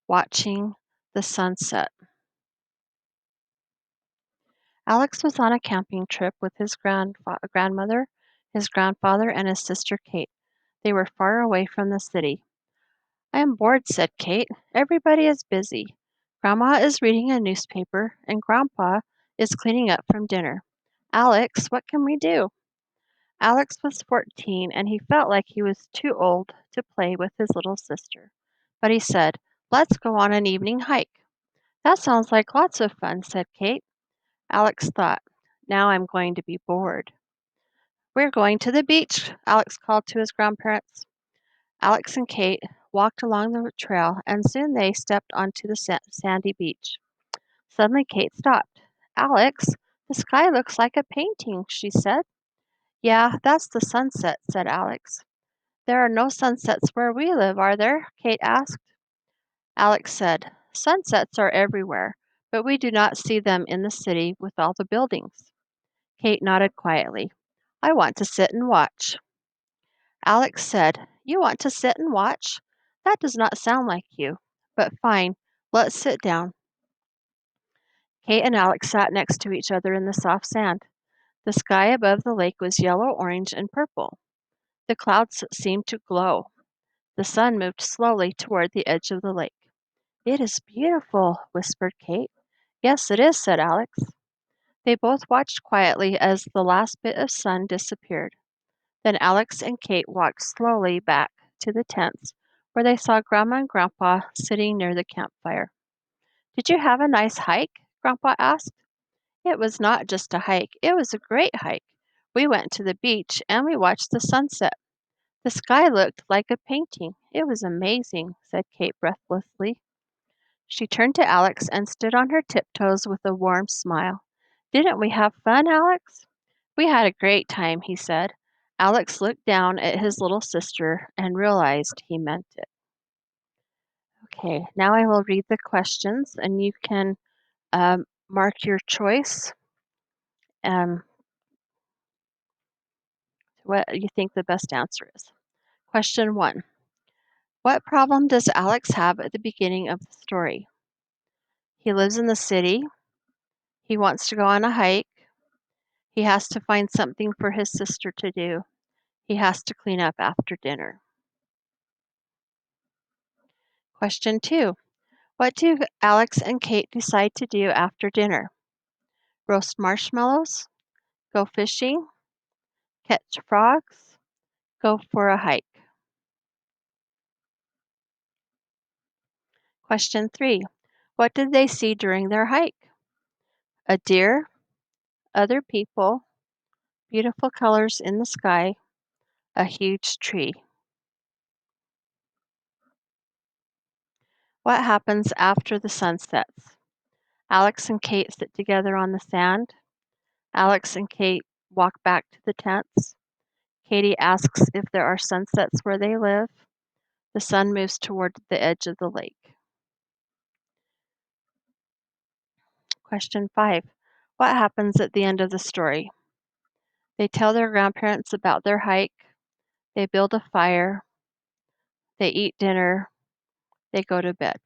Watching the sunset. Alex was on a camping trip with his grandmother, his grandfather, and his sister Kate. They were far away from the city. I am bored, said Kate. Everybody is busy. Grandma is reading a newspaper, and Grandpa is cleaning up from dinner. Alex, what can we do? Alex was 14, and he felt like he was too old to play with his little sister. But he said, "Let's go on an evening hike." That sounds like lots of fun, said Kate. Alex thought, now I'm going to be bored. We're going to the beach, Alex called to his grandparents. Alex and Kate walked along the trail, and soon they stepped onto the sandy beach. Suddenly, Kate stopped. Alex, the sky looks like a painting, she said. Yeah, that's the sunset, said Alex. There are no sunsets where we live, are there? Kate asked. Alex said, sunsets are everywhere, but we do not see them in the city with all the buildings. Kate nodded quietly. I want to sit and watch. Alex said, You want to sit and watch? That does not sound like you. But fine, let's sit down. Kate and Alex sat next to each other in the soft sand. The sky above the lake was yellow, orange, and purple. The clouds seemed to glow. The sun moved slowly toward the edge of the lake. It is beautiful, whispered Kate. Yes, it is, said Alex. They both watched quietly as the last bit of sun disappeared. Then Alex and Kate walked slowly back to the tents, where they saw Grandma and Grandpa sitting near the campfire. Did you have a nice hike? Grandpa asked. It was not just a hike, it was a great hike. We went to the beach and we watched the sunset. The sky looked like a painting. It was amazing, said Kate breathlessly. She turned to Alex and stood on her tiptoes with a warm smile. Didn't we have fun, Alex? We had a great time, he said. Alex looked down at his little sister and realized he meant it. Okay, now I will read the questions and you can mark your choice, what you think the best answer is. Question 1. What problem does Alex have at the beginning of the story? He lives in the city. He wants to go on a hike. He has to find something for his sister to do. He has to clean up after dinner. Question 2. What do Alex and Kate decide to do after dinner? Roast marshmallows? Go fishing? Catch frogs? Go for a hike? Question 3. What did they see during their hike? A deer? Other people? Beautiful colors in the sky? A huge tree? What happens after the sun sets? Alex and Kate sit together on the sand. Alex and Kate walk back to the tents. Katie asks if there are sunsets where they live. The sun moves toward the edge of the lake. Question 5. What happens at the end of the story? They tell their grandparents about their hike. They build a fire. They eat dinner. They go to bed.